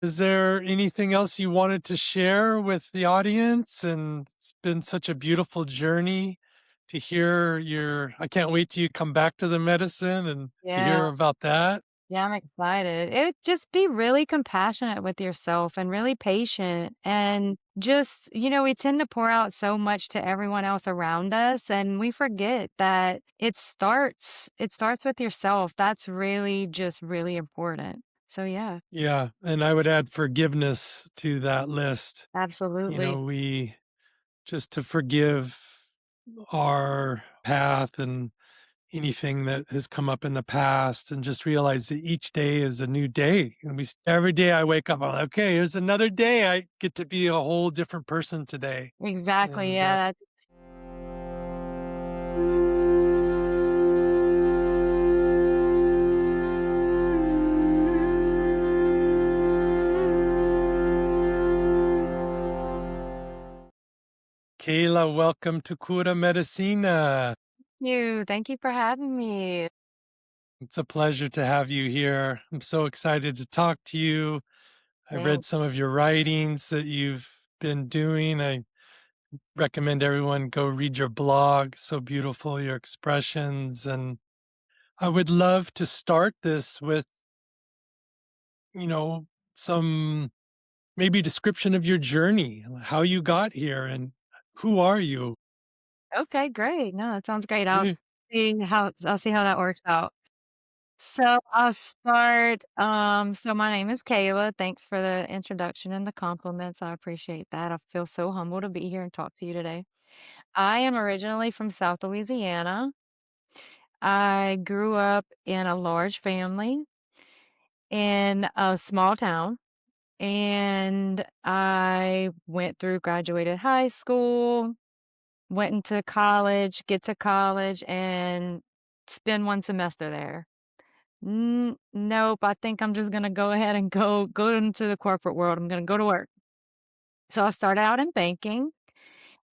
Is there anything else you wanted to share with the audience? And it's been such a beautiful journey to hear I can't wait till you come back to the medicine and to Yeah. hear about that. Yeah, I'm excited. It just be really compassionate with yourself and really patient and just, we tend to pour out so much to everyone else around us and we forget that it starts with yourself. That's really just really important. So yeah, Yeah. And I would add forgiveness to that list. absolutely. We just to forgive our path and anything that has come up in the past and just realize that each day is a new day. And every day I wake up, I'm like, okay, here's another day. I get to be a whole different person today. Exactly. And Yeah, Kayla, welcome to Cura Medicina. Thank you for having me. It's a pleasure to have you here. I'm so excited to talk to you. I read Thanks. some of your writings that you've been doing. I recommend everyone go read your blog. So beautiful, your expressions. And I would love to start this with, you know, some maybe description of your journey, how you got here and who are you? Okay, great. No, that sounds great. I'll Eh, see how that works out. So I'll start. So my name is Kayla. Thanks for the introduction and the compliments. I appreciate that. I feel so humble to be here and talk to you today. I am originally from South Louisiana. I grew up in a large family in a small town, and I went through graduated high school, went into college, get to college, and spend one semester there. Nope, I think I'm just gonna go ahead and go into the corporate world. I'm gonna go to work. So I started out in banking,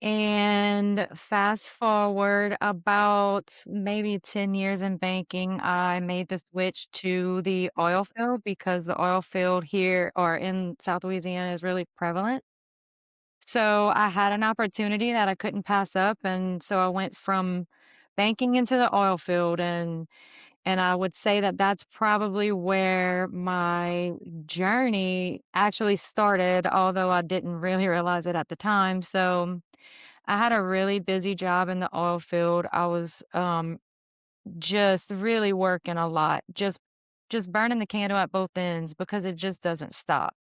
and fast forward about maybe 10 years in banking, I made the switch to the oil field because the oil field here or in South Louisiana is really prevalent. So I had an opportunity that I couldn't pass up, and so I went from banking into the oil field, and I would say that that's probably where my journey actually started, although I didn't really realize it at the time. So I had a really busy job in the oil field. I was just really working a lot, just burning the candle at both ends because it just doesn't stop.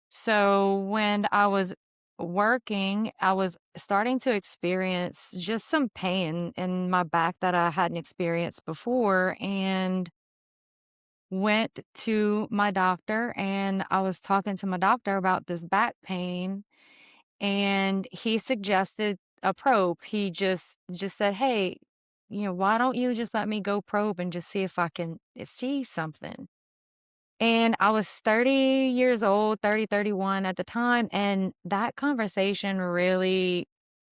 So when I was working, I was starting to experience just some pain in my back that I hadn't experienced before and went to my doctor, and I was talking to my doctor about this back pain, and he suggested a probe. He just said, "Hey, why don't you just let me go probe and just see if I can see something?" And I was 30 years old, 30, 31 at the time, and that conversation really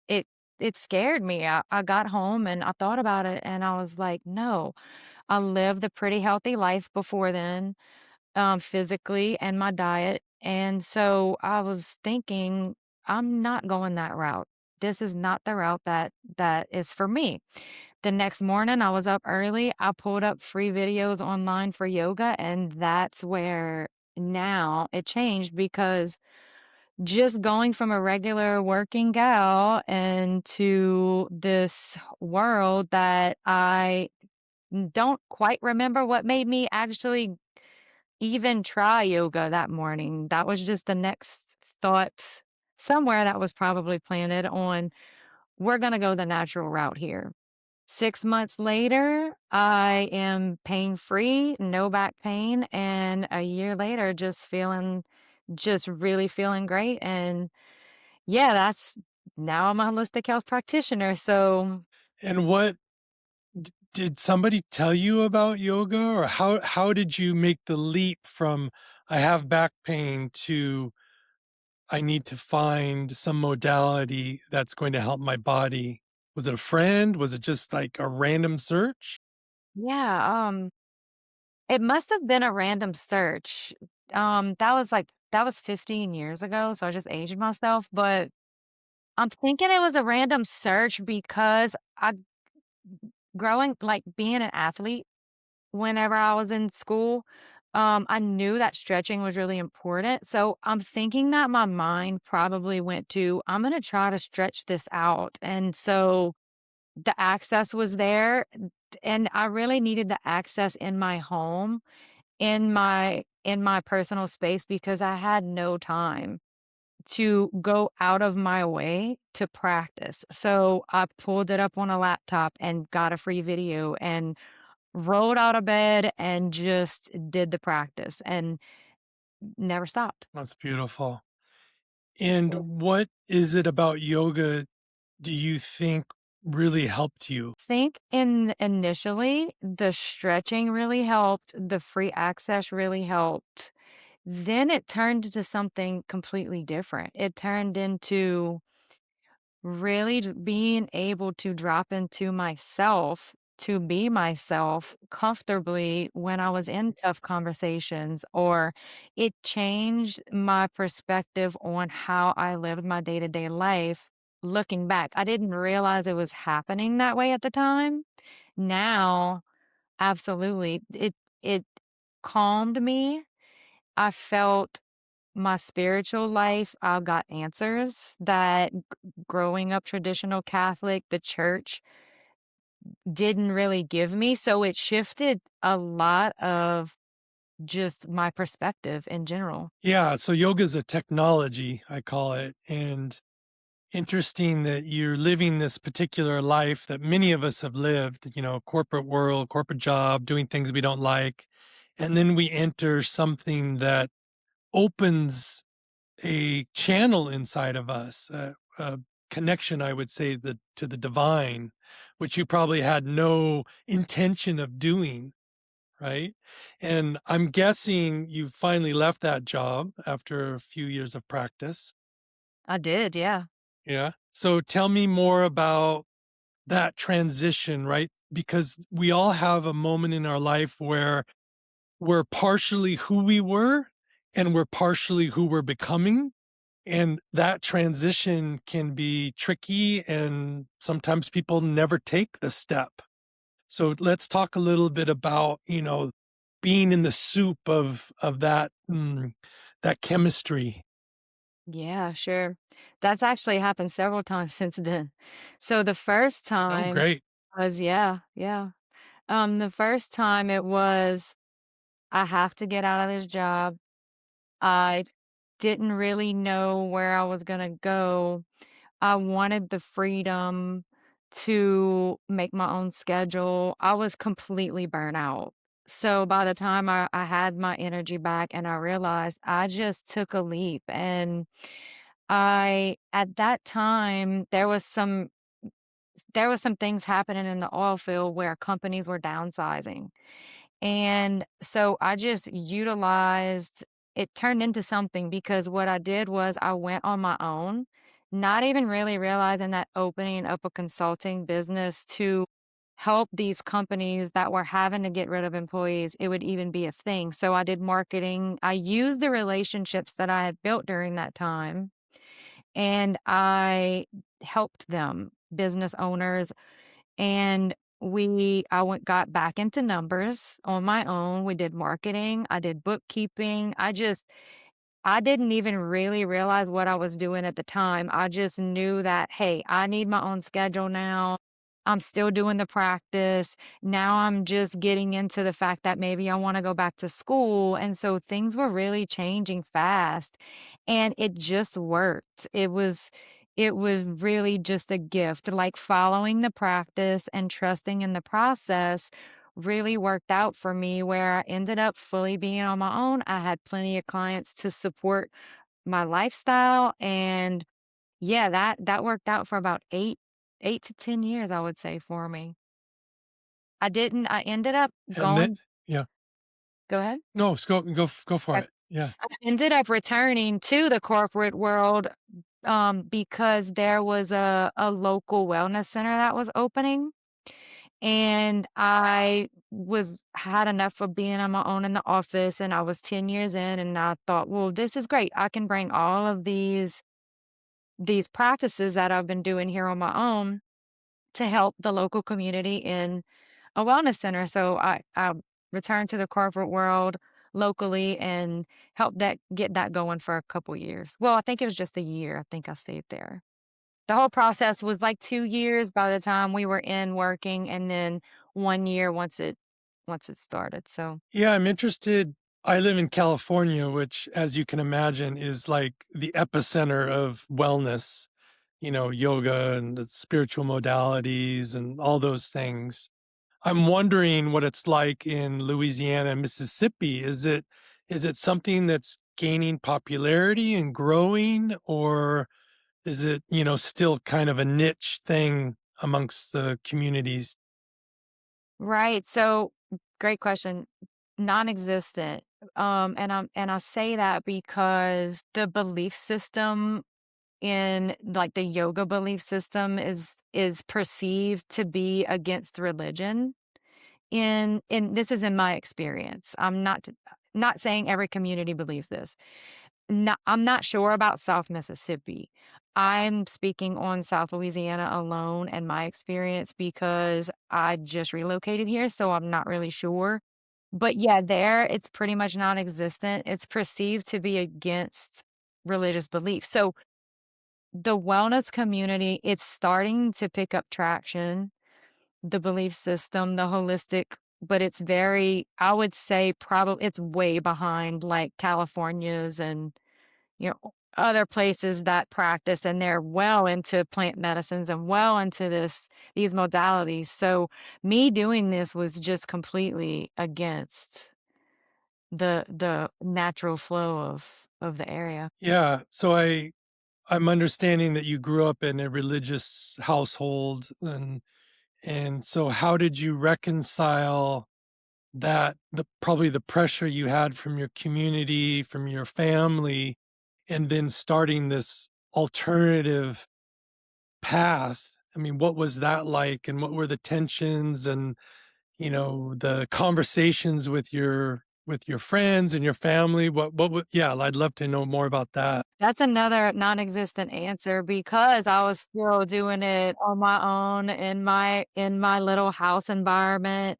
it it scared me. I got home and I thought about it and I was like, "No, I lived a pretty healthy life before then, physically and my diet." And so I was thinking, I'm not going that route. This is not the route that is for me. The next morning, I was up early. I pulled up free videos online for yoga, and that's where now it changed because just going from a regular working gal into this world that I don't quite remember what made me actually even try yoga that morning. That was just the next thought somewhere that was probably planted on, we're gonna go the natural route here. 6 months later, I am pain-free, no back pain, and a year later, just really feeling great, and yeah, that's now I'm a holistic health practitioner, so And did somebody tell you about yoga, or how did you make the leap from I have back pain to I need to find some modality that's going to help my body? Was it a friend? Was it just like a random search? yeah, It must have been a random search. That was 15 years ago, so I just aged myself, but I'm thinking it was a random search because being an athlete whenever I was in school, I knew that stretching was really important. So I'm thinking that my mind probably went to, I'm going to try to stretch this out. And so the access was there and I really needed the access in my home, in my personal space because I had no time to go out of my way to practice. So I pulled it up on a laptop and got a free video and rolled out of bed and just did the practice and never stopped. That's beautiful. And what is it about yoga do you think really helped you? Think in initially, the stretching really helped, the free access really helped. Then it turned into something completely different. It turned into really being able to drop into myself, to be myself comfortably when I was in tough conversations, or it changed my perspective on how I lived my day to day life. Looking back, I didn't realize it was happening that way at the time. Now, absolutely. It calmed me. I felt my spiritual life, I got answers that growing up traditional Catholic, the church didn't really give me. So it shifted a lot of just my perspective in general. Yeah, so yoga is a technology, I call it. And interesting that you're living this particular life that many of us have lived, corporate world, corporate job, doing things we don't like. And then we enter something that opens a channel inside of us, a connection, I would say, to the divine, which you probably had no intention of doing, right? And I'm guessing you finally left that job after a few years of practice. I did, yeah. Yeah. So tell me more about that transition, right? Because we all have a moment in our life where we're partially who we were and we're partially who we're becoming. And that transition can be tricky, and sometimes people never take the step. So let's talk a little bit about, being in the soup of that chemistry. Yeah, sure. That's actually happened several times since then. So the first Oh, time great. was yeah, yeah. The first time it was I have to get out of this job. I didn't really know where I was gonna go. I wanted the freedom to make my own schedule. I was completely burnt out. So by the time I had my energy back and I realized I just took a leap and at that time there was some things happening in the oil field where companies were downsizing. And so I just utilized it turned into something because what I did was I went on my own, not even really realizing that opening up a consulting business to help these companies that were having to get rid of employees, it would even be a thing. So I did marketing. I used the relationships that I had built during that time and I helped them, business owners, and I went got back into numbers on my own. We did marketing, I did bookkeeping. I didn't even really realize what I was doing at the time. I just knew that, hey, I need my own schedule now. I'm still doing the practice. Now I'm just getting into the fact that maybe I want to go back to school. And so things were really changing fast and it just worked. It was really just a gift. Like following the practice and trusting in the process really worked out for me where I ended up fully being on my own. I had plenty of clients to support my lifestyle and yeah, that worked out for about 8 to 10 years, I would say for me. I ended up And then, going yeah, go ahead. no, go for Okay. it. Yeah. I ended up returning to the corporate world, because there was a local wellness center that was opening. And I was had enough of being on my own in the office, and I was 10 years in, and I thought, "Well, this is great. I can bring all of these practices that I've been doing here on my own to help the local community in a wellness center." So I returned to the corporate world locally and helped that get that going for a couple years. Well, I think it was just a year. I think I stayed there. The whole process was like 2 years by the time we were in working, and then 1 year once it started, so Yeah, I'm interested. I live in California, which, as you can imagine, is like the epicenter of wellness, yoga and the spiritual modalities and all those things. I'm wondering what it's like in Louisiana and Mississippi. Is it something that's gaining popularity and growing, or is it, still kind of a niche thing amongst the communities? right, so great question. Non-existent, and I say that because the belief system in, like, the yoga belief system is perceived to be against religion. In this is in my experience. I'm not saying every community believes this. I'm not sure about South Mississippi. I'm speaking on South Louisiana alone and my experience because I just relocated here, so I'm not really sure. But yeah, there it's pretty much non-existent. It's perceived to be against religious belief. So the wellness community, it's starting to pick up traction, the belief system, the holistic, but it's very, I would say, probably it's way behind like California's and, other places that practice, and they're well into plant medicines and well into these modalities. So me doing this was just completely against the natural flow of the area. Yeah, so I'm understanding that you grew up in a religious household, and so how did you reconcile that, probably the pressure you had from your community, from your family, and then starting this alternative path? I mean, what was that like, and what were the tensions and, the conversations with your friends and your family? What would yeah, I'd love to know more about that. That's another non-existent answer because I was still doing it on my own in my little house environment.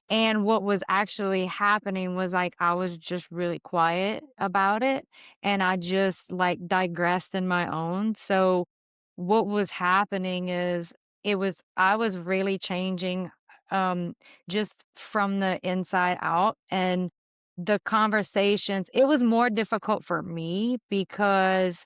And what was actually happening was, like, I was just really quiet about it, and I just, like, digressed in my own. So, what was happening is I was really changing, just from the inside out, and the conversations it was more difficult for me because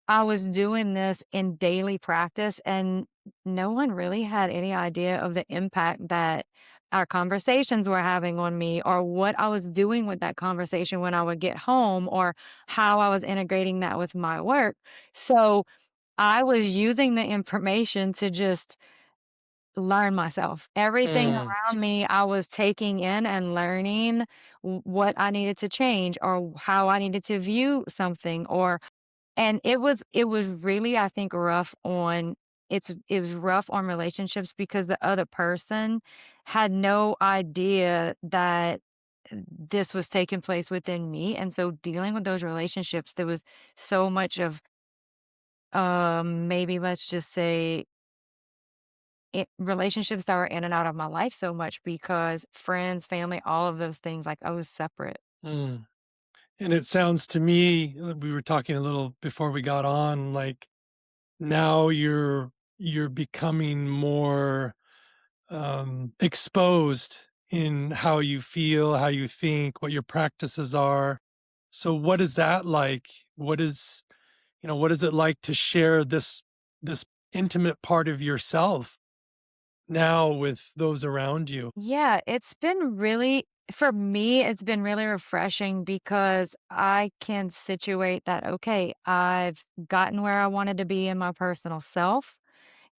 I was doing this in daily practice, and no one really had any idea of the impact that our conversations were having on me, or what I was doing with that conversation when I would get home, or how I was integrating that with my work. So I was using the information to just learn myself. Everything Mm, around me, I was taking in and learning what I needed to change, or how I needed to view something, or and it was really, I think, it was rough on relationships because the other person had no idea that this was taking place within me, and so dealing with those relationships, there was so much of, maybe let's just say, relationships that were in and out of my life so much because friends, family, all of those things, like, I was separate. mm. And it sounds to me, we were talking a little before we got on, like now you're becoming more exposed in how you feel, how you think, what your practices are. So what is that like? What is it like to share this intimate part of yourself now with those around you? Yeah, it's been really for me, it's been really refreshing because I can situate that, okay, I've gotten where I wanted to be in my personal self,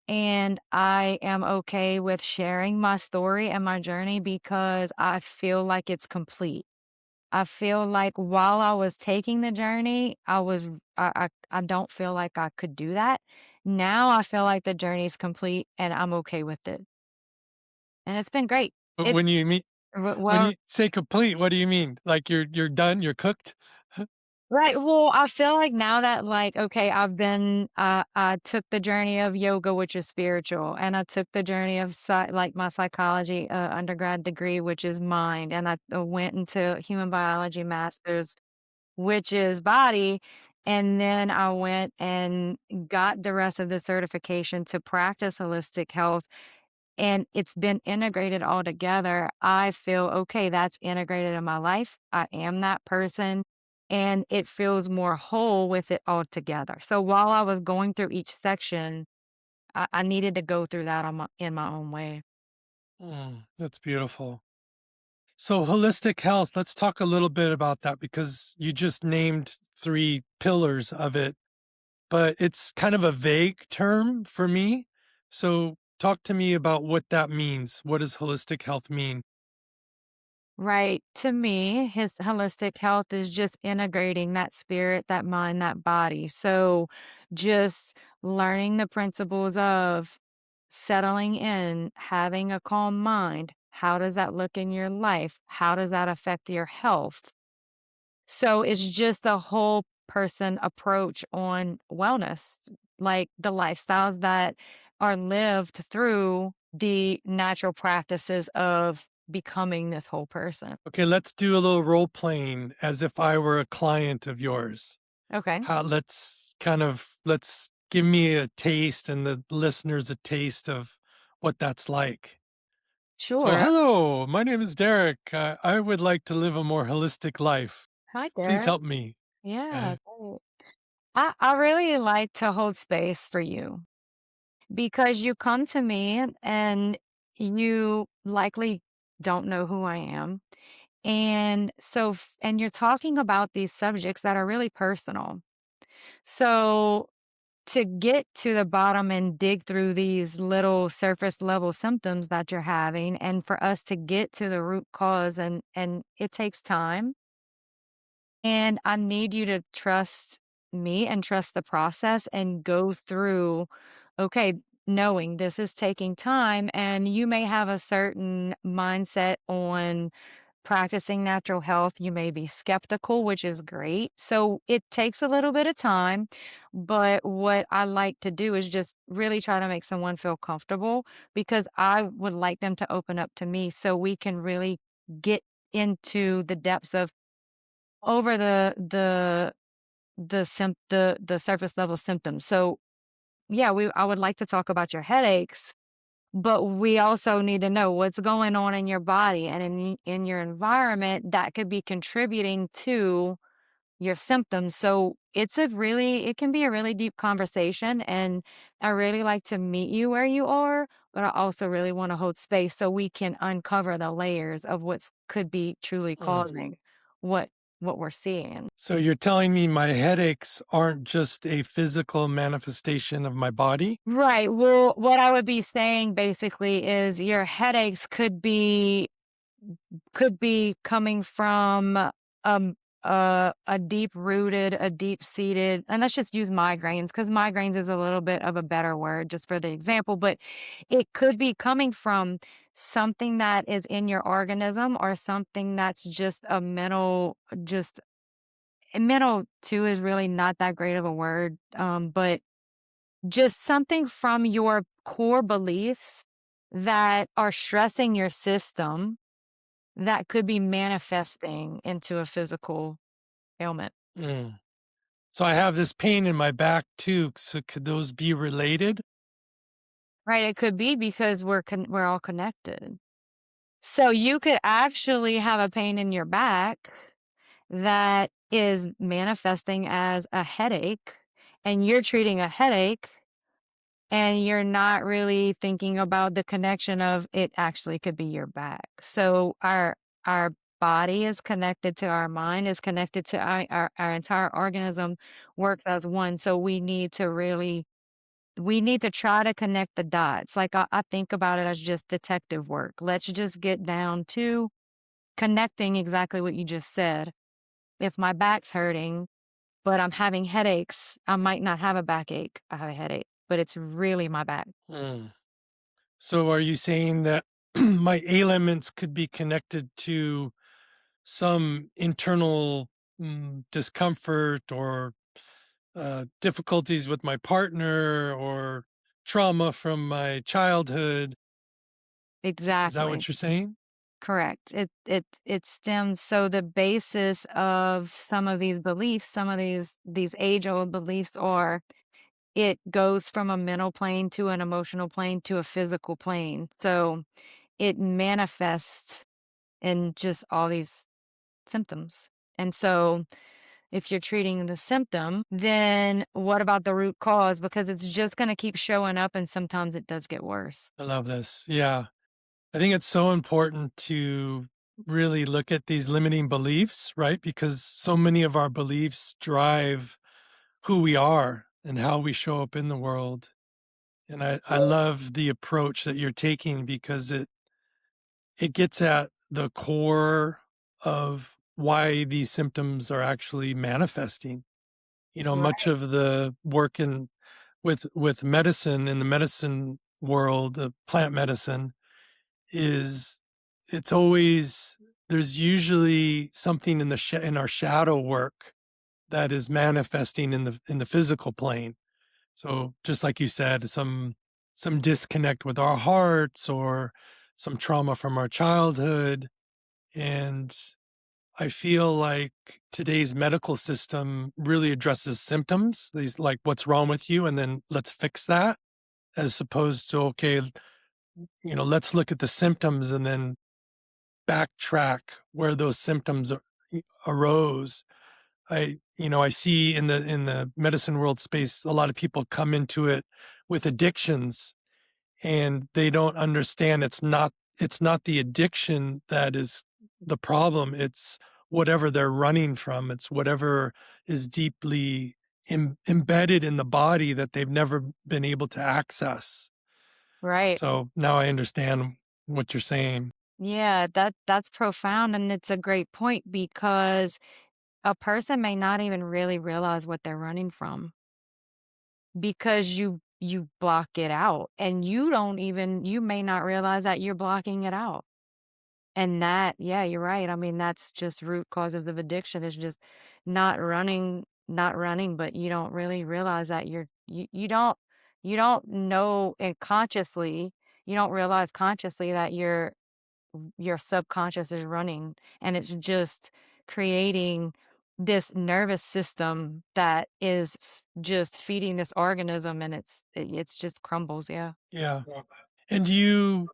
and I am okay with sharing my story and my journey because I feel like it's complete. I feel like while I was taking the journey, I don't feel like I could do that. Now I feel like the journey is complete and I'm okay with it. and it's been great. But It's when well, you say complete, what do you mean? Like you're done, you're cooked? right, well, I feel like now that, like, okay, I took the journey of yoga, which is spiritual, and I took the journey of like, my psychology, undergrad degree, which is mind, and I, went into human biology master's, which is body, and then I went and got the rest of the certification to practice holistic health, and it's been integrated all together. I feel, okay, that's integrated in my life. I am that person, and it feels more whole with it all together. So while I was going through each section, I needed to go through that in my own way. That's beautiful. So holistic health, let's talk a little bit about that because you just named 3 pillars of it, but it's kind of a vague term for me. So talk to me about what that means. What does holistic health mean? Right. To me, his holistic health is just integrating that spirit, that mind, that body. So just learning the principles of settling in, having a calm mind. How does that look in your life? How does that affect your health? So it's just a whole person approach on wellness, like the lifestyles that are lived through the natural practices of becoming this whole person. Okay, let's do a little role playing as if I were a client of yours. Okay, Let's give me a taste and the listeners a taste of what that's like. So, sure. hello, my name is Derek. I would like to live a more holistic life. Hi Please there. help me. Yeah, Uh, great. I really like to hold space for you because you come to me and you likely don't know who I am. And so, and you're talking about these subjects that are really personal. So, to get to the bottom and dig through these little surface level symptoms that you're having, and for us to get to the root cause, and it takes time. And I need you to trust me and trust the process and go through, okay, knowing this is taking time, and you may have a certain mindset on practicing natural health. You may be skeptical, which is great. So it takes a little bit of time. But what I like to do is just really try to make someone feel comfortable because I would like them to open up to me so we can really get into the depths of over the surface level symptoms. So yeah, we I would like to talk about your headaches, but we also need to know what's going on in your body and in your environment that could be contributing to your symptoms. So it can be a really deep conversation, and I really like to meet you where you are, but I also really want to hold space so we can uncover the layers of what's could be truly mm. causing what what we're seeing. So, you're telling me my headaches aren't just a physical manifestation of my body? Right. Well, what I would be saying basically is your headaches could be coming from a deep rooted, a deep seated, and let's just use migraines because migraines is a little bit of a better word just for the example, but it could be coming from something that is in your organism or something that's just a mental, just mental too is really not that great of a word, but just something from your core beliefs that are stressing your system that could be manifesting into a physical ailment. Mm. So, I have this pain in my back too. So, could those be related? Right, it could be because we're all connected. So you could actually have a pain in your back that is manifesting as a headache, and you're treating a headache, and you're not really thinking about the connection of it actually could be your back. So our body is connected to our mind, is connected to our entire organism works as one. So we need to try to connect the dots. Like I think about it as just detective work. Let's just get down to connecting exactly what you just said. If my back's hurting, but I'm having headaches, I might not have a backache. I have a headache, but it's really my back. Mm. So, are you saying that my ailments could be connected to some internal discomfort or difficulties with my partner or trauma from my childhood. Is that Exactly. what you're saying? Correct. It stems, so the basis of some of these beliefs, some of these age-old beliefs are it goes from a mental plane to an emotional plane to a physical plane. So it manifests in just all these symptoms. And so if you're treating the symptom, then what about the root cause? Because it's just going to keep showing up and sometimes it does get worse. I love this. Yeah. I think it's so important to really look at these limiting beliefs, right? Because so many of our beliefs drive who we are and how we show up in the world. And I love the approach that you're taking because it gets at the core of why these symptoms are actually manifesting. You know, much Right. of the work in with medicine in the medicine world, plant medicine, is it's always there's usually something in the in our shadow work that is manifesting in the physical plane. So just like you said, some disconnect with our hearts or some trauma from our childhood. And I feel like today's medical system really addresses symptoms. These like what's wrong with you, and then let's fix that, as opposed to okay, let's look at the symptoms and then backtrack where those symptoms arose. I see in the medicine world space a lot of people come into it with addictions and they don't understand it's not the addiction that is the problem. It's whatever they're running from. It's whatever is deeply embedded in the body that they've never been able to access. Right. So now I understand what you're saying. Yeah, that's profound and it's a great point because a person may not even really realize what they're running from because you block it out and you may not realize that you're blocking it out. And that, yeah, you're right. I mean, that's just root causes of addiction is just not running, but you don't really realize that you don't know it consciously, you don't realize consciously that your subconscious is running and it's just creating this nervous system that is just feeding this organism and it's just crumbles, yeah. Yeah. And do you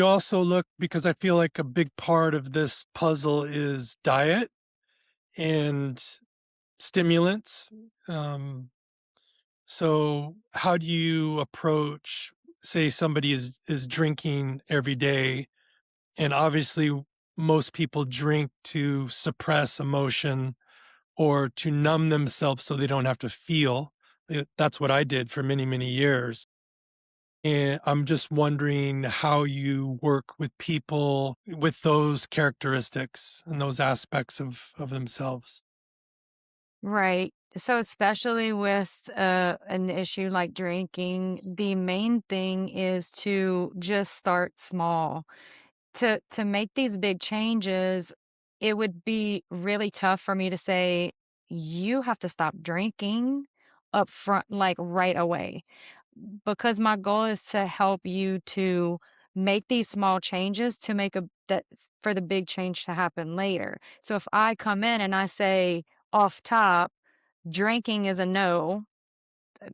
also look, because I feel like a big part of this puzzle is diet and stimulants. Um, so how do you approach, say somebody is drinking every day, and obviously most people drink to suppress emotion or to numb themselves so they don't have to feel. That's what I did for many, many years. And I'm just wondering how you work with people with those characteristics and those aspects of themselves. Right. So especially with an issue like drinking, the main thing is to just start small. To make these big changes, it would be really tough for me to say you have to stop drinking up front like right away because my goal is to help you to make these small changes to make a that for the big change to happen later. So if I come in and I say off top, drinking is a no,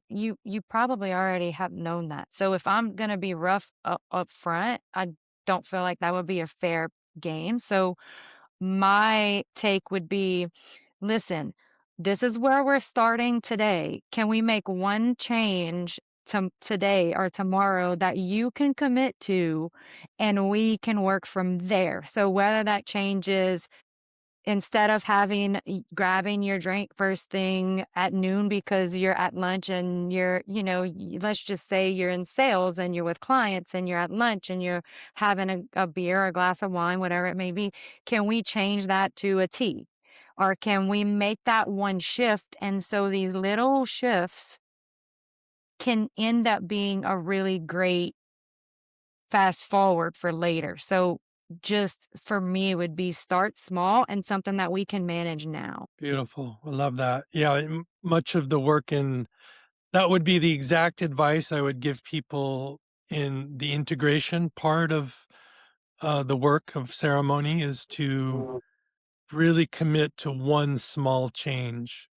you probably already have known that. So if I'm gonna be rough up front, I don't feel like that would be a fair game. So my take would be, listen, this is where we're starting today. Can we make one change to today or tomorrow that you can commit to and we can work from there? So whether that changes instead of grabbing your drink first thing at noon because you're at lunch and let's just say you're in sales and you're with clients and you're at lunch and you're having a beer or a glass of wine, whatever it may be, can we change that to a tea? Or can we make that one shift? And so these little shifts can end up being a really great fast forward for later. So just for me, it would be start small and something that we can manage now. Beautiful. I love that. Yeah, much of the work in that would be the exact advice I would give people in the integration part of the work of ceremony is to really commit to one small change.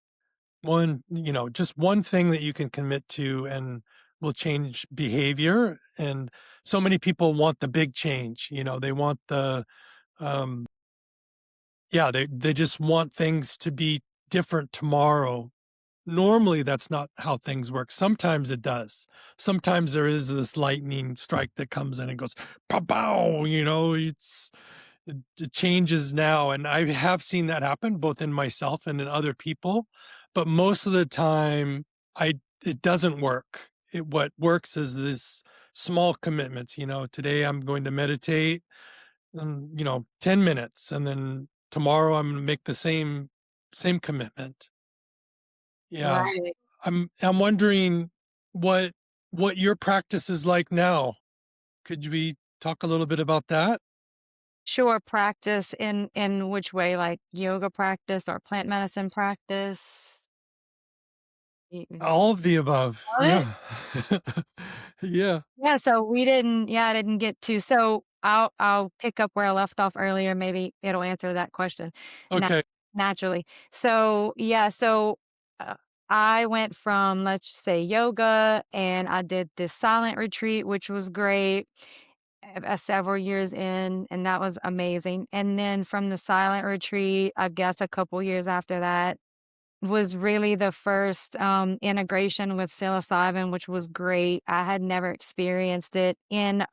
One, just one thing that you can commit to and will change behavior. And so many people want the big change, they want um, yeah, they just want things to be different tomorrow. Normally, that's not how things work. Sometimes it does. Sometimes there is this lightning strike that comes in and goes, pow, pow, it changes now. And I have seen that happen both in myself and in other people. But most of the time, it doesn't work. What works is this small commitments. Today I'm going to meditate, 10 minutes, and then tomorrow I'm going to make the same commitment. Yeah. Right. I'm wondering what what your practice is like now. Could we talk a little bit about that? Sure, practice in which way? Like yoga practice or plant medicine practice? All of the above. Love it. Yeah. Yeah. Yeah, so we didn't I didn't get to so I'll pick up where I left off earlier, maybe it'll answer that question na Okay. naturally. So, uh, I went from, let's say, yoga, and I did this silent retreat, which was great, several years in, and that was amazing, and then from the silent retreat, I guess a couple years after that was really the first, integration with psilocybin, which was great. I had never experienced it in,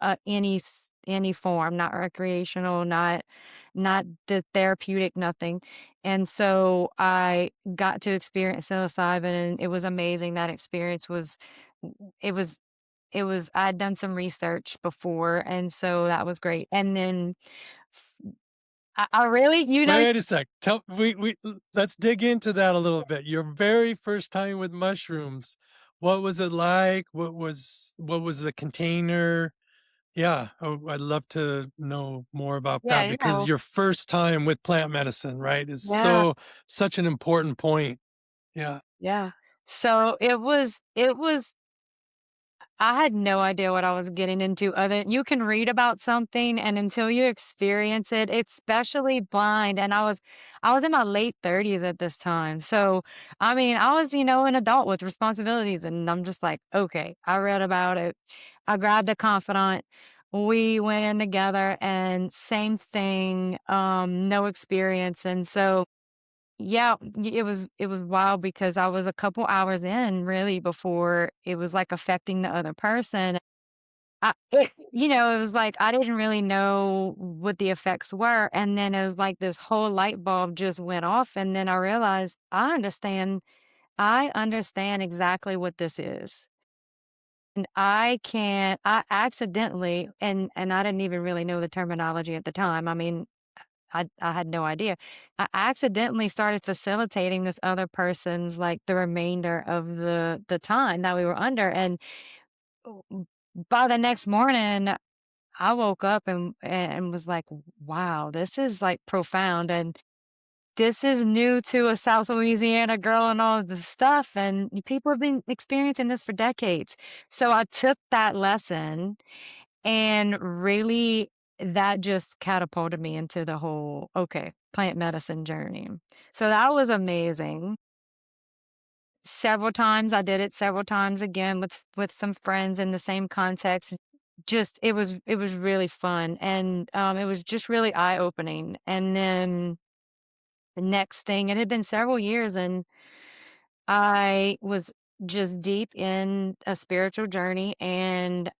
any form, not recreational, not the therapeutic, nothing, and so I got to experience psilocybin, and it was amazing. That experience was it was it was I had done some research before, and so that was great, and then f I really Wait a sec. Let's dig into that a little bit. Your very first time with mushrooms. What was it like? What was the container? Yeah, I'd love to know more about that yeah, because your first time with plant medicine, right, is yeah. such an important point. Yeah. Yeah. So it was I had no idea what I was getting into other you can read about something and until you experience it, especially blind, and I was in my late 30s at this time. So, I mean, I was, an adult with responsibilities and I'm just like, "Okay." I read about it. I grabbed a confidant. We went in together and same thing, no experience. And so yeah, it was wild because I was a couple hours in really before it was, like, affecting the other person. It was like I didn't really know what the effects were, and then it was like this whole light bulb just went off, and then I realized I understand exactly what this is. And I accidentally and I didn't even really know the terminology at the time. I mean, I had no idea. I accidentally started facilitating this other person's, like, the remainder of the time that we were under, and w by the next morning, I woke up and was like, "Wow, this is, like, profound, and this is new to a South Louisiana girl and all of this stuff, and people have been experiencing this for decades." So I took that lesson and really, that just catapulted me into the whole, okay, plant medicine journey. So that was amazing. Several times, I did it several times again with some friends in the same context. Just it was really fun, and, it was just really eye-opening. And then the next thing it had been several years, and I was just deep in a spiritual journey and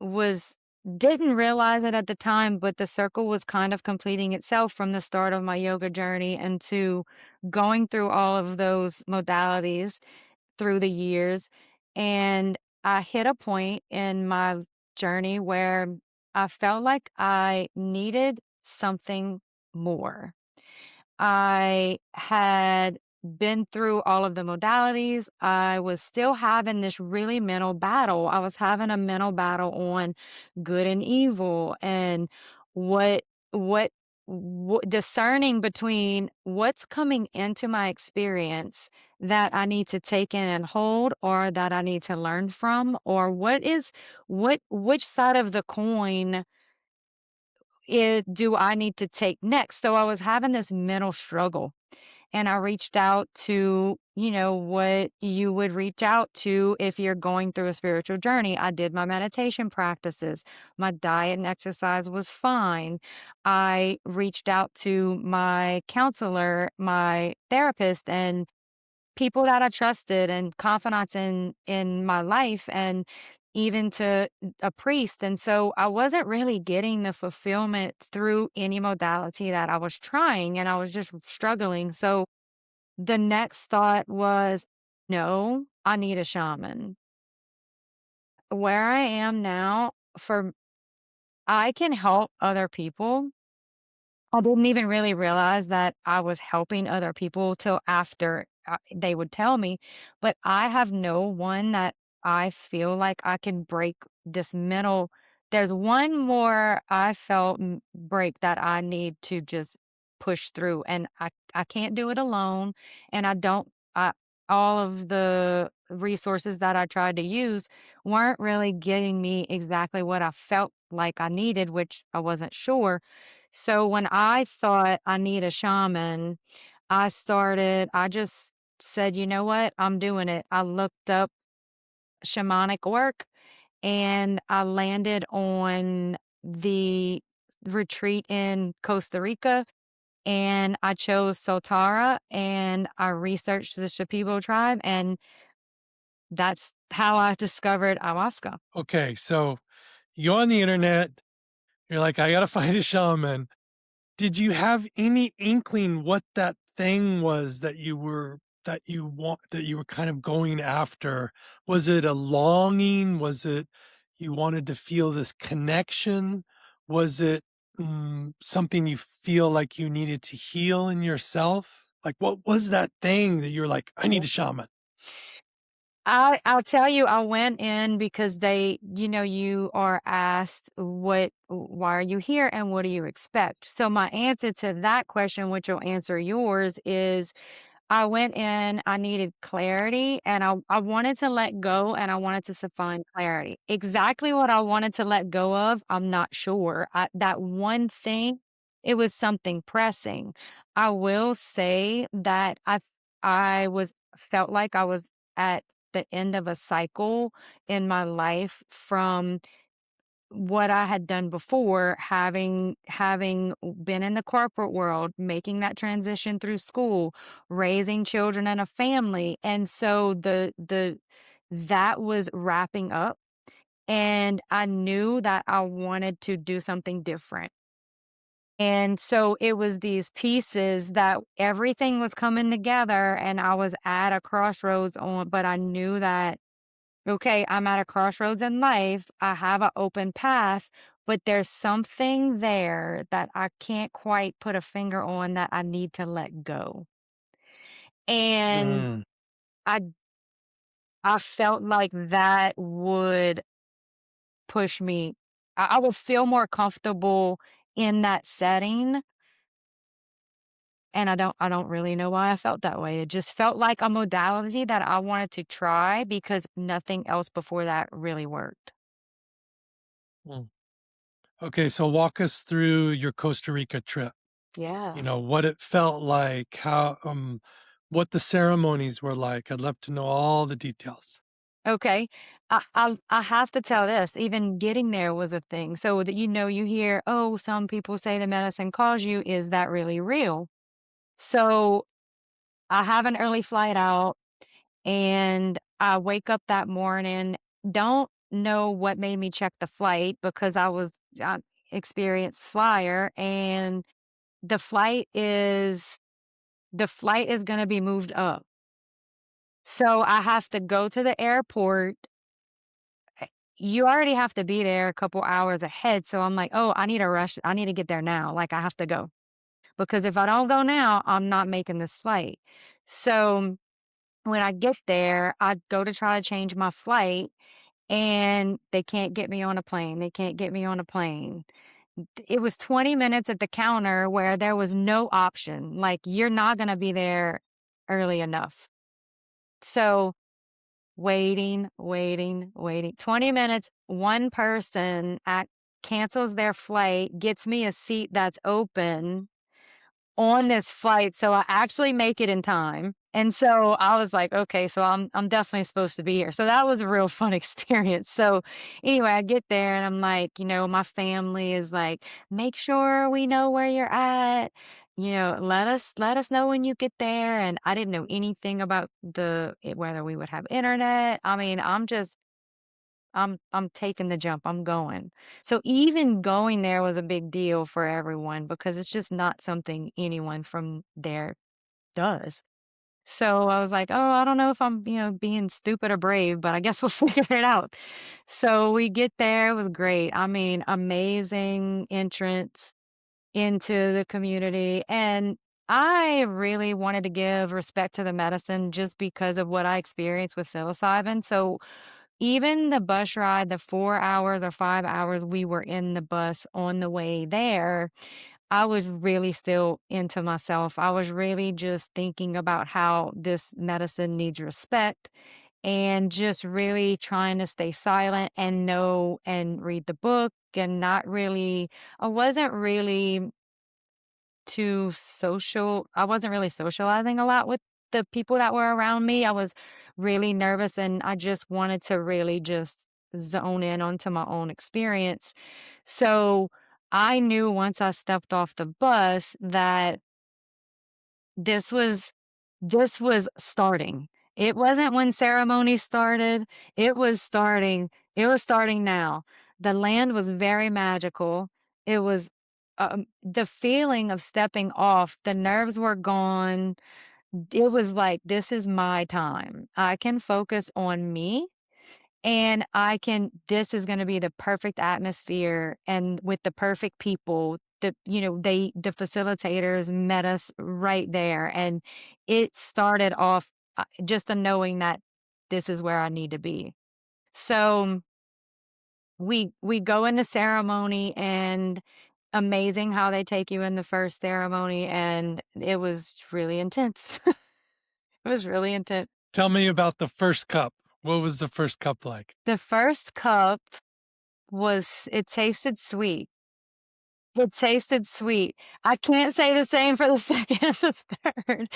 was didn't realize it at the time, but the circle was kind of completing itself from the start of my yoga journey into going through all of those modalities through the years. And I hit a point in my journey where I felt like I needed something more. I had been through all of the modalities, I was still having this really mental battle. I was having a mental battle on good and evil and what what discerning between what's coming into my experience that I need to take in and hold or that I need to learn from or which side of the coin do I need to take next? So I was having this mental struggle and I reached out to, what you would reach out to if you're going through a spiritual journey. I did my meditation practices. My diet and exercise was fine. I reached out to my counselor, my therapist, and people that I trusted and confidants in my life and even to a priest. And so I wasn't really getting the fulfillment through any modality that I was trying and I was just struggling. So the next thought was, no, I need a shaman. Where I am now, for I can help other people. I didn't even really realize that I was helping other people till after they would tell me, but I have no one that I feel like I can break this mental. There's one more I felt break that I need to just push through, and I can't do it alone, and I don't. I all of the resources that I tried to use weren't really getting me exactly what I felt like I needed, which I wasn't sure. So when I thought I need a shaman, I just said, you know what? I'm doing it. I looked up shamanic work and I landed on the retreat in Costa Rica and I chose Soltara and I researched the Shipibo tribe and that's how I discovered ayahuasca. Okay, so you're on the internet, you're like, I gotta find a shaman. Did you have any inkling what that thing was that you were kind of going after? Was it a longing? Was it you wanted to feel this connection? Was it, something you feel like you needed to heal in yourself? Like, what was that thing that you're like, "I need a shaman?" I'll tell you, I went in because you are asked why are you here and what do you expect? So my answer to that question, which will answer yours, is I went in, I needed clarity and I wanted to let go and I wanted to find clarity. Exactly what I wanted to let go of, I'm not sure. That one thing, it was something pressing. I will say that I was felt like I was at the end of a cycle in my life from what I had done before, having been in the corporate world, making that transition through school, raising children and a family, and so the that was wrapping up, and I knew that I wanted to do something different. And so it was these pieces that everything was coming together and I was at a crossroads but I knew that okay, I'm at a crossroads in life. I have an open path, but there's something there that I can't quite put a finger on that I need to let go. And Mm, I I felt like that would push me. I would feel more comfortable in that setting. And I don't really know why I felt that way. It just felt like a modality that I wanted to try because nothing else before that really worked. mm. Okay, so walk us through your Costa Rica trip. You Yeah. know, what it felt like, what the ceremonies were like. I'd love to know all the details. Okay. I have to tell this, even getting there was a thing. So that you hear, "Oh, some people say the medicine calls you." Is that really real? So, I have an early flight out, and I wake up that morning, don't know what made me check the flight because I was a experienced flyer, and the flight is the flight is gonna be moved up. So, I have to go to the airport. You already have to be there a couple hours ahead, so I'm like, "Oh, I need to rush. I need to get there now, like, I have to go." because if I don't go now, I'm not making this flight. So when I get there, I go to try to change my flight and they can't get me on a plane. They can't get me on a plane. It was 20 minutes at the counter where there was no option. Like, you're not going to be there early enough. So waiting, waiting, waiting. 20 minutes, one person cancels their flight, gets me a seat that's open on this flight, so I actually make it in time. And so I was like, "Okay, so I'm definitely supposed to be here." So that was a real fun experience. So anyway, I get there and I'm like, my family is like, "Make sure we know where you're at. Let us know when you get there." And I didn't know anything about whether we would have internet. I mean, I'm taking the jump, I'm going. So even going there was a big deal for everyone because it's just not something anyone from there does. So I was like, "Oh, I don't know if I'm, being stupid or brave, but I guess we'll figure it out." So we get there, it was great. I mean, amazing entrance into the community, and I really wanted to give respect to the medicine just because of what I experienced with psilocybin. So even the bus ride, the 4 hours or 5 hours we were in the bus on the way there, I was really still into myself. I was really just thinking about how this medicine needs respect and just really trying to stay silent and know and read the book and not really I wasn't really I wasn't really socializing a lot with the people that were around me. I was really nervous and I just wanted to really just zone in onto my own experience. So I knew once I stepped off the bus that this was this was starting. It wasn't when ceremony started, it was starting. It was starting now. The land was very magical. It was, the feeling of stepping off, the nerves were gone. It was like, "This is my time. I can focus on me and this is gonna be the perfect atmosphere and with the perfect people." The facilitators met us right there, and it started off, just a knowing that this is where I need to be. So, we go into ceremony, and amazing how they take you in the first ceremony, and it was really intense. It was really intense. Tell me about the first cup. What was the first cup like? The first cup it tasted sweet. It tasted sweet. I can't say the same for the second and the third.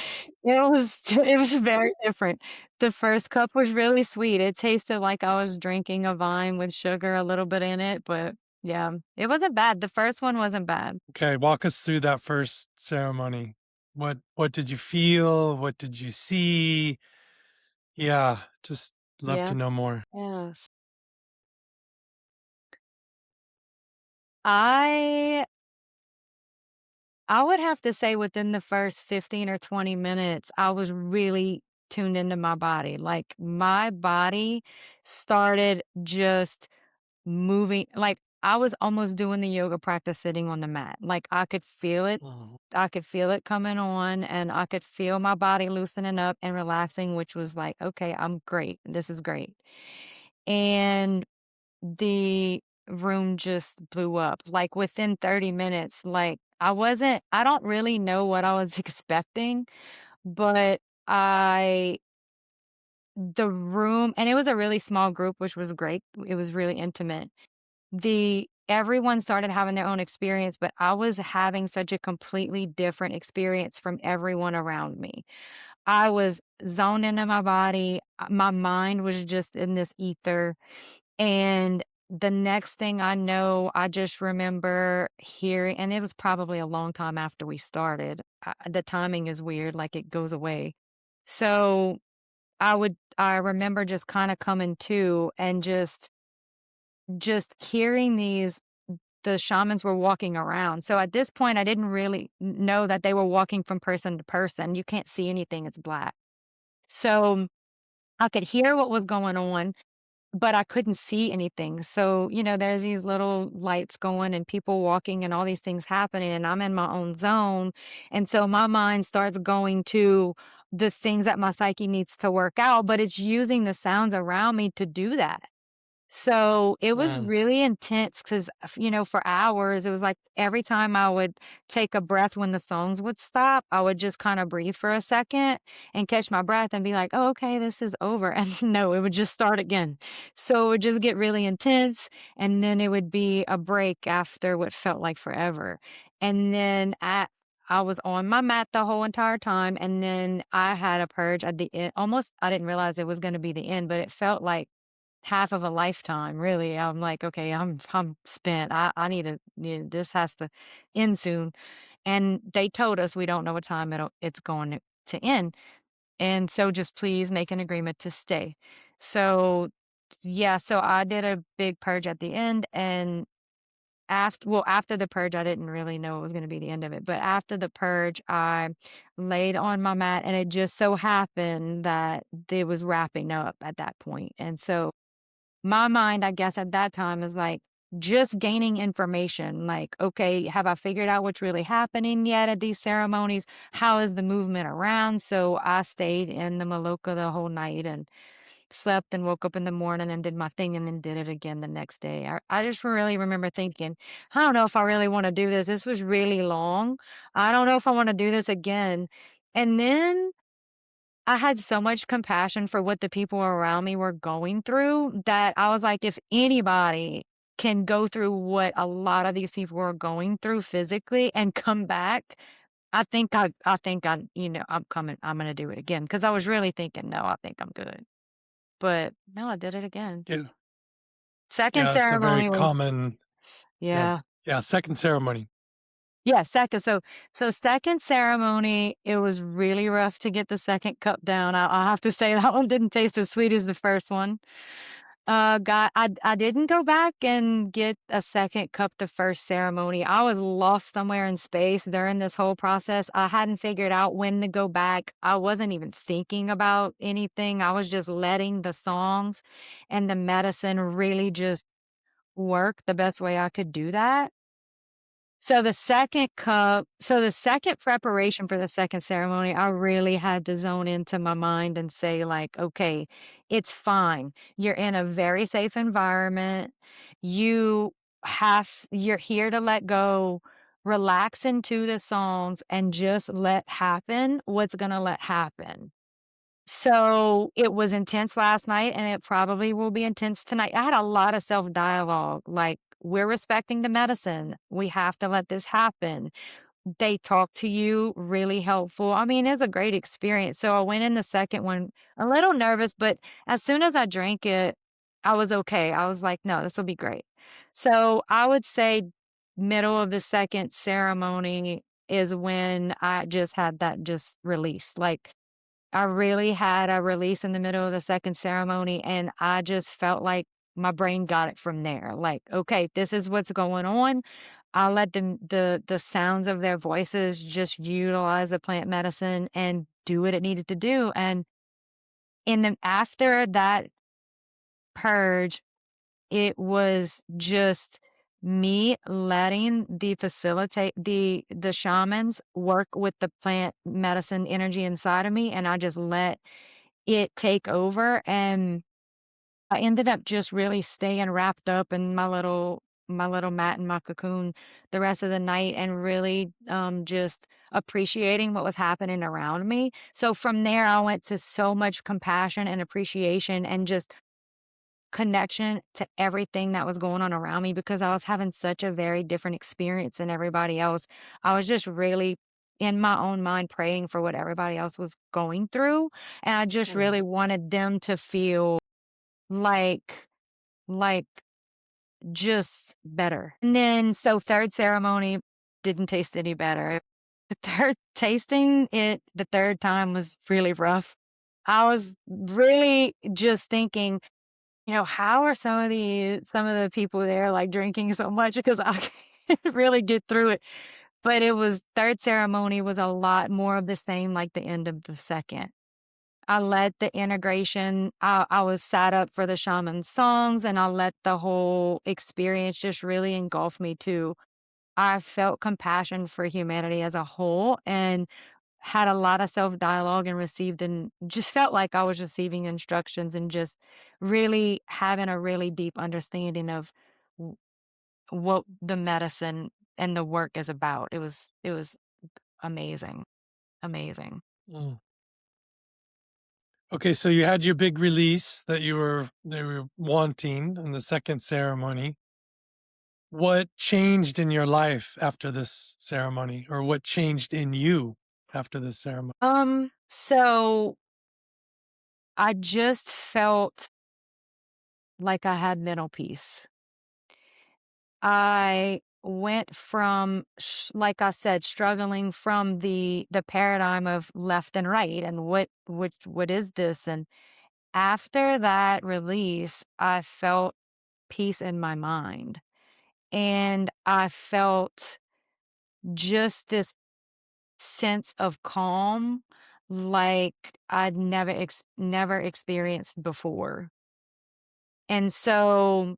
It was very different. The first cup was really sweet. It tasted like I was drinking a vine with sugar a little bit in it, but yeah, it wasn't bad. The first one wasn't bad. Okay, walk us through that first ceremony. What did you feel? What did you see? Yeah, just love to Yeah. know more. Yes. I I would have to say within the first 15 or 20 minutes, I was really tuned into my body. Like, my body started just moving. Like, I was almost doing the yoga practice sitting on the mat. Like, I could feel it. Oh, I could feel it coming on, and I could feel my body loosening up and relaxing, which was like, "Okay, I'm great. This is great." And the room just blew up. Like, within 30 minutes, like, I don't really know what I was expecting, but I the room and it was a really small group, which was great. It was really intimate. The Everyone started having their own experience, but I was having such a completely different experience from everyone around me. I was zoned into my body. My mind was just in this ether. And the next thing I know, I just remember hearing, and it was probably a long time after we started. The timing is weird, like it goes away. So I remember just kind of coming to and just hearing the shamans were walking around. So at this point, I didn't really know that they were walking from person to person. You can't see anything, it's black. So I could hear what was going on. but I couldn't see anything. So, there's these little lights going and people walking and all these things happening, and I'm in my own zone. And so my mind starts going to the things that my psyche needs to work out, but it's using the sounds around me to do that. So, it was Mm, really intense 'cause, for hours, it was like every time I would take a breath when the songs would stop, I would just kinda breathe for a second and catch my breath and be like, "Oh, okay, this is over," and no, it would just start again. So, it would just get really intense, and then it would be a break after what felt like forever. And then I was on my mat the whole entire time, and then I had a purge at the end. Almost I didn't realize it was gonna be the end, but it felt like half of a lifetime, really. I'm like, "Okay, I'm spent. I need this has to end soon." And they told us, "We don't know what time it's going to end, and so just please make an agreement to stay." So, yeah, so I did a big purge at the end, and after the purge, I didn't really know it was gonna be the end of it, but after the purge, I laid on my mat, and it just so happened that it was wrapping up at that point, and so my mind, I guess, at that time is like just gaining information. Like, okay, have I figured out what's really happening yet at these ceremonies? How is the movement around? So I stayed in the Maloka the whole night and slept and woke up in the morning and did my thing and then did it again the next day. I just really remember thinking, I don't know if I really want to do this. This was really long. I don't know if I want to do this again. And then I had so much compassion for what the people around me were going through that I was like, if anybody can go through what a lot of these people were going through physically and come back, I'm gonna do it again. Cause I was really thinking, no, I think I'm good. But no, I did it again. yeah, Second yeah, it's a very ceremony was common, yeah, yeah. yeah, second ceremony. Yeah, second. So second ceremony, it was really rough to get the second cup down. I'll have to say that one didn't taste as sweet as the first one. Got I didn't go back and get a second cup the first ceremony. I was lost somewhere in space during this whole process. I hadn't figured out when to go back. I wasn't even thinking about anything. I was just letting the songs and the medicine really just work the best way I could do that. So the second preparation for the second ceremony, I really had to zone into my mind and say like, "Okay, it's fine. You're in a very safe environment. You're here to let go, relax into the songs, and just let happen what's gonna let happen." So, it was intense last night, and it probably will be intense tonight. I had a lot of self-dialogue, like, "We're respecting the medicine. We have to let this happen." They talk to you, really helpful. I mean, it's a great experience. So, I went in the second one a little nervous, but as soon as I drank it, I was okay. I was like, "No, this will be great." So, I would say middle of the second ceremony is when I just had that just release, like, I really had a release in the middle of the second ceremony, and I just felt like my brain got it from there. Like, okay, this is what's going on. I'll let the sounds of their voices just utilize the plant medicine and do what it needed to do. And after that purge, it was just me letting the shamans work with the plant medicine energy inside of me, and I just let it take over, and I ended up just really staying wrapped up in my little mat and my cocoon the rest of the night and really, just appreciating what was happening around me. So from there, I went to so much compassion and appreciation and just connection to everything that was going on around me because I was having such a very different experience than everybody else. I was just really in my own mind praying for what everybody else was going through, and I just Mm, really wanted them to feel like like just better. And then so third ceremony didn't taste any better. The third tasting it the third time was really rough. I was really just thinking, how are some of the people there, like, drinking so much? Because I can't really get through it. But it was third ceremony was a lot more of the same like the end of the second. I let the integration I was sat up for the shaman songs, and I let the whole experience just really engulf me too. I felt compassion for humanity as a whole and had a lot of self-dialogue and received and just felt like I was receiving instructions and just really having a really deep understanding of w what the medicine and the work is about. It was amazing, amazing. Mm. Okay, so you had your big release that they were wanting in the second ceremony. What changed in your life after this ceremony, or what changed in you after this ceremony? So I just felt like I had mental peace. I went from like I said, struggling from the paradigm of left and right and what is this? And after that release, I felt peace in my mind. And I felt just this sense of calm like I'd never experienced before. And so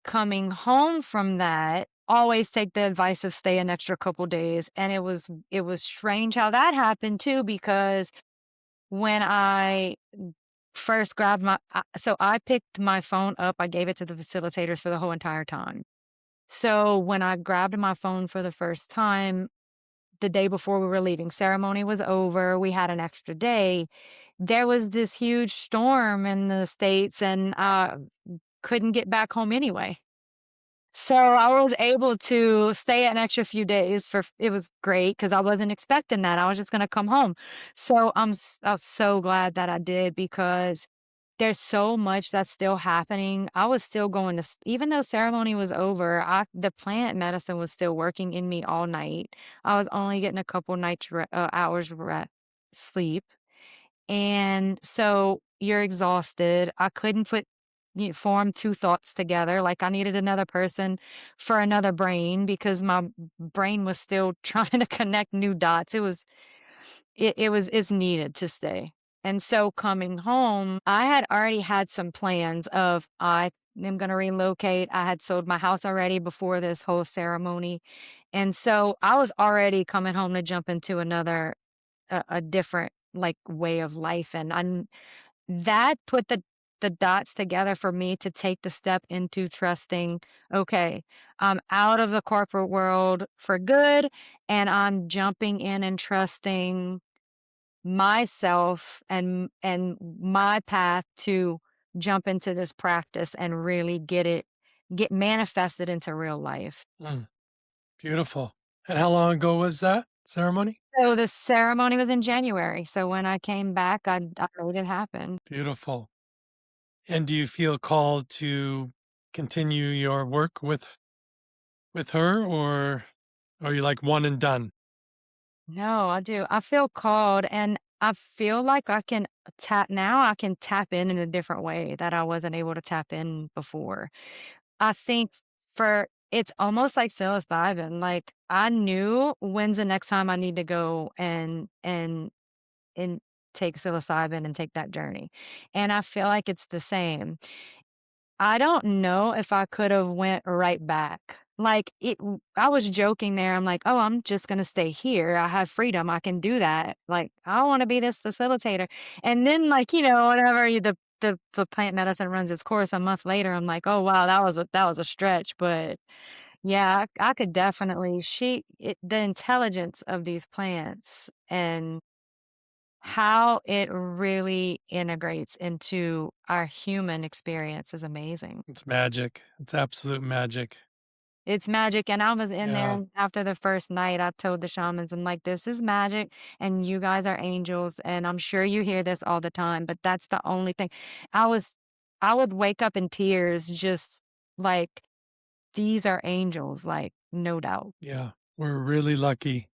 coming home from that, always take the advice of stay an extra couple days, and it was strange how that happened too because when I first grabbed so I picked my phone up, I gave it to the facilitators for the whole entire time. So when I grabbed my phone for the first time, the day before we were leaving, ceremony was over, we had an extra day. There was this huge storm in the States, and I couldn't get back home anyway. So I was able to stay an extra few days for it was great because I wasn't expecting that. I was just gonna come home. So I was so glad that I did because there's so much that's still happening. I was still going to even though ceremony was over, the plant medicine was still working in me all night. I was only getting a couple hours sleep. And so you're exhausted. I couldn't form 2 thoughts together, like, I needed another person for another brain because my brain was still trying to connect new dots. It's needed to stay. And so coming home, I had already had some plans of, I am gonna relocate. I had sold my house already before this whole ceremony, and so I was already coming home to jump into a different, like, way of life, and that put the dots together for me to take the step into trusting, "Okay, I'm out of the corporate world for good, and I'm jumping in and trusting myself and my path to jump into this practice and really get manifested into real life." Mm, beautiful. And how long ago was that ceremony? So the ceremony was in January, so when I came back, I made it happen. Beautiful. And do you feel called to continue your work with her, or are you like one and done? No, I do. I feel called and I feel like I can tap in a different way that I wasn't able to tap in before. I think for it's almost like psilocybin. Like I knew when's the next time I need to go and take psilocybin and take that journey. And I feel like it's the same. I don't know if I could've went right back. Like, I was joking there, I'm like, "Oh, I'm just gonna stay here, I have freedom, I can do that, like, I don't wanna be this facilitator." And then, like, whatever the plant medicine runs its course a month later, I'm like, "Oh, wow, that was a stretch," but, yeah, I could definitely the intelligence of these plants and how it really integrates into our human experience is amazing. It's magic. It's absolute magic. It's magic, and I was in Yeah, there after the first night, I told the shamans, I'm like, "This is magic, and you guys are angels, and I'm sure you hear this all the time, but that's the only thing." I was I would wake up in tears just like, "These are angels," like, no doubt. yeah. We're really lucky.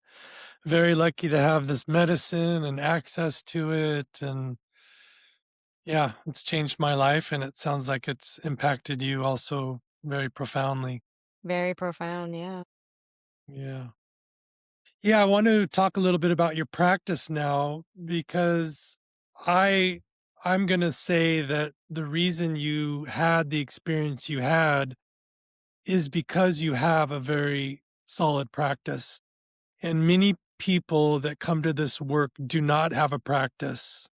Very lucky to have this medicine and access to it. And yeah, it's changed my life. And it sounds like it's impacted you also very profoundly. Very profound, yeah. Yeah. Yeah. I want to talk a little bit about your practice now because I I'm gonna say that the reason you had the experience you had is because you have a very solid practice. And many people that come to this work do not have a practice.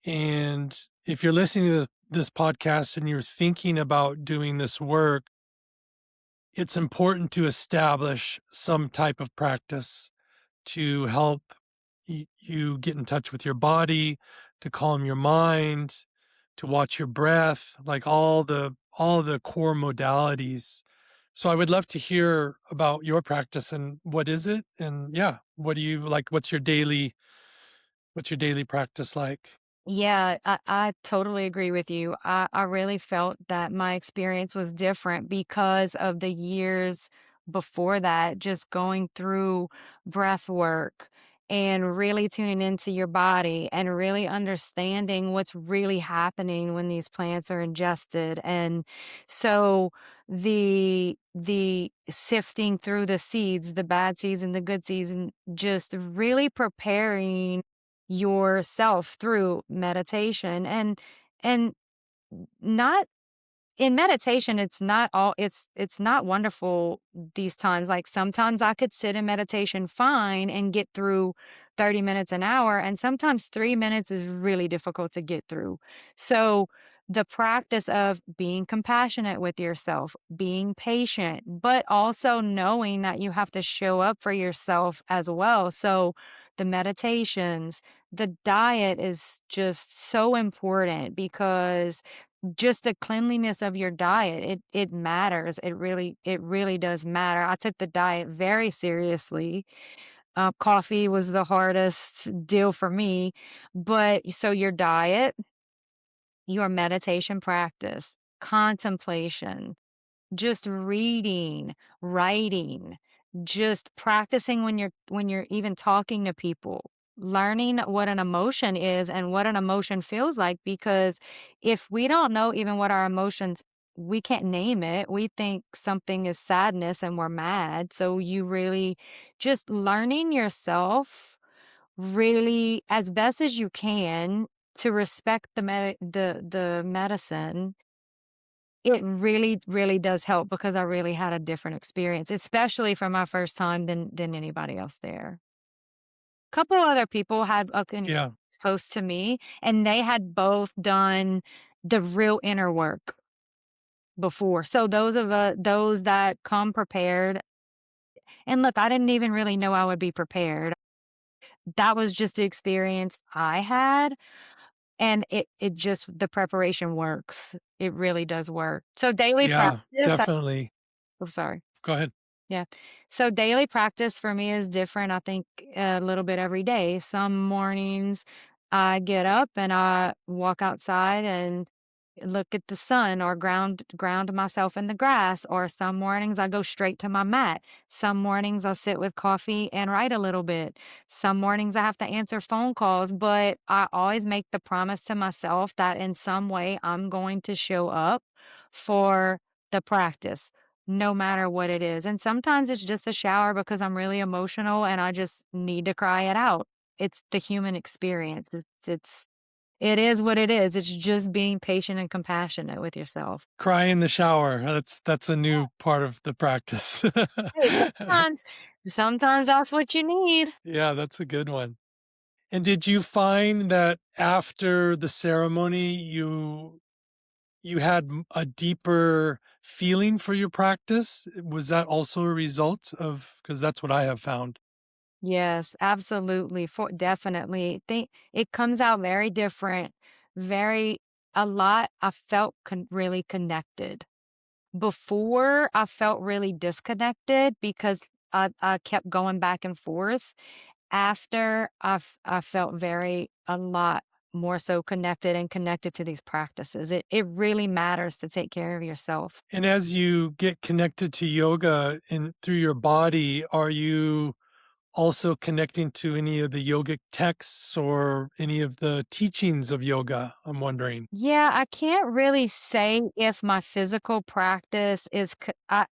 And if you're listening to this podcast and you're thinking about doing this work, it's important to establish some type of practice to help you get in touch with your body, to calm your mind, to watch your breath, like all the core modalities. So I would love to hear about your practice and what is it? And yeah, what do you like? What's your daily practice like? Yeah, I totally agree with you. I really felt that my experience was different because of the years before that, just going through breath work and really tuning into your body and really understanding what's really happening when these plants are ingested. And so the sifting through the seeds, the bad seeds and the good seeds, and just really preparing yourself through meditation and not in meditation, it's not wonderful these times. Like, sometimes I could sit in meditation fine and get through 30 minutes, an hour, and sometimes 3 minutes is really difficult to get through. So, the practice of being compassionate with yourself, being patient, but also knowing that you have to show up for yourself as well. So, the meditations, the diet is just so important because just the cleanliness of your diet, it matters. It really does matter. I took the diet very seriously. Coffee was the hardest deal for me, but so your diet, your meditation practice, contemplation, just reading, writing, just practicing when you're even talking to people, learning what an emotion is and what an emotion feels like, because if we don't know even what our emotions, we can't name it. We think something is sadness and we're mad. So you really just learning yourself really as best as you can to respect the medicine. It really, really does help because I really had a different experience, especially for my first time than anybody else there. Couple other people had an experience Yeah. close to me, and they had both done the real inner work before. So those that come prepared, and look, I didn't even really know I would be prepared. That was just the experience I had, and it just the preparation works. It really does work. So daily Yeah, practice. definitely. Oh, sorry. Go ahead. Yeah. So daily practice for me is different, I think, a little bit every day. Some mornings I get up and I walk outside and look at the sun or ground myself in the grass, or some mornings I go straight to my mat. Some mornings I'll sit with coffee and write a little bit. Some mornings I have to answer phone calls, but I always make the promise to myself that in some way I'm going to show up for the practice no matter what it is. And sometimes it's just a shower because I'm really emotional and I just need to cry it out. It's the human experience. It is what it is. It's just being patient and compassionate with yourself. Cry in the shower. That's a new part of the practice. Hey, sometimes that's what you need. Yeah, that's a good one. And did you find that after the ceremony, you had a deeper feeling for your practice? Was that also a result of, because that's what I have found. Yes, absolutely. For definitely. Think it comes out very different. Very a lot I felt really connected. Before, I felt really disconnected because I kept going back and forth. After, I felt very a lot more so connected to these practices. It really matters to take care of yourself. And as you get connected to yoga and through your body, are you also connecting to any of the yogic texts or any of the teachings of yoga, I'm wondering. Yeah, I can't really say if my physical practice is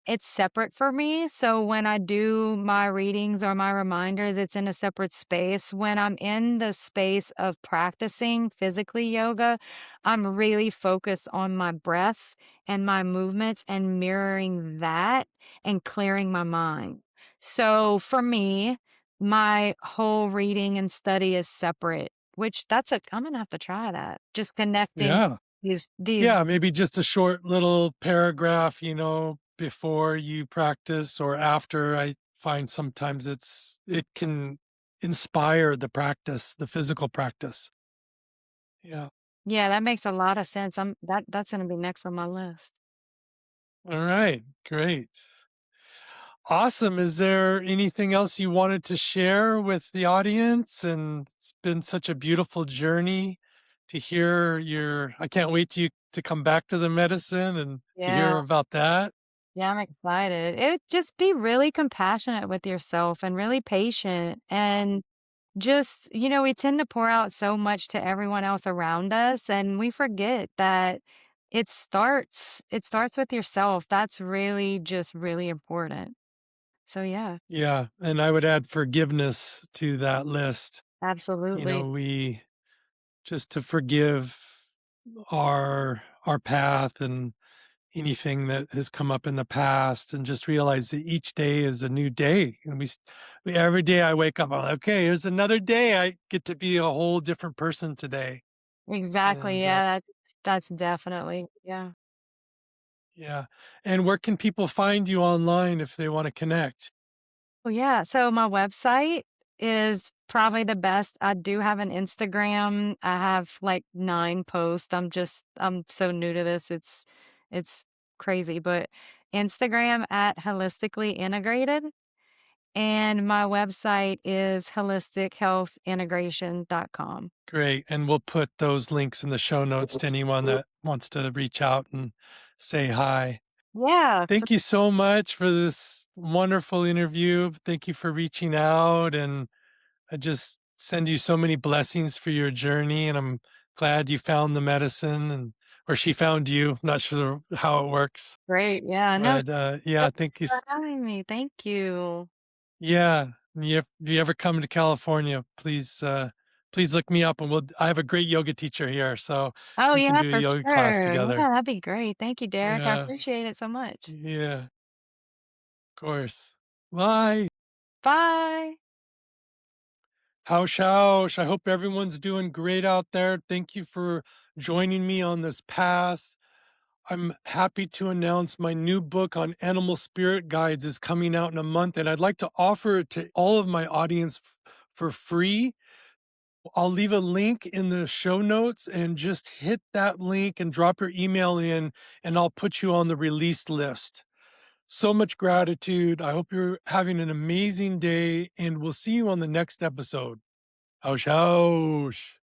it's separate for me. So when I do my readings or my reminders, it's in a separate space. When I'm in the space of practicing physically yoga, I'm really focused on my breath and my movements and mirroring that and clearing my mind. So for me, my whole reading and study is separate, which that's a I'm gonna have to try that. Just connecting Yeah. these Yeah, maybe just a short little paragraph, before you practice or after. I find sometimes it can inspire the practice, the physical practice. Yeah. yeah, that makes a lot of sense. That's gonna be next on my list. All right. Great. Awesome. Is there anything else you wanted to share with the audience? And it's been such a beautiful journey to hear I can't wait to come back to the medicine and to Yeah, hear about that. yeah, I'm excited. It just be really compassionate with yourself and really patient and just, we tend to pour out so much to everyone else around us and we forget that it starts with yourself. That's really just really important. So yeah, Yeah. And I would add forgiveness to that list. absolutely. We just to forgive our path and anything that has come up in the past, and just realize that each day is a new day. And every day I wake up, I'm like, okay, here's another day. I get to be a whole different person today. Exactly. And Yeah, that's definitely. Yeah. yeah. And where can people find you online if they want to connect? Well, yeah, so my website is probably the best. I do have an Instagram. I have like 9 posts. I'm so new to this. It's crazy, but Instagram at holistically integrated and my website is holistichealthintegration.com. Great. And we'll put those links in the show notes to anyone that wants to reach out and say hi. Yeah, Thank you so much for this wonderful interview. Thank you for reaching out. And I just send you so many blessings for your journey. And I'm glad you found the medicine, or she found you. Not sure how it works. great. Yeah, no, But yeah, thanks thank you. for having me. Thank you. Yeah. If you ever come to California, please look me up, and I have a great yoga teacher here. So Oh, we can yeah, do a for yoga class sure. together. Yeah, that'd be great. Thank you, Derek. I Yeah. appreciate it so much. Yeah. Of course. Bye. Bye. Hausch. I hope everyone's doing great out there. Thank you for joining me on this path. I'm happy to announce my new book on animal spirit guides is coming out in a month, and I'd like to offer it to all of my audience for free. I'll leave a link in the show notes, and just hit that link and drop your email in, and I'll put you on the release list. So much gratitude. I hope you're having an amazing day, and we'll see you on the next episode. Hausch.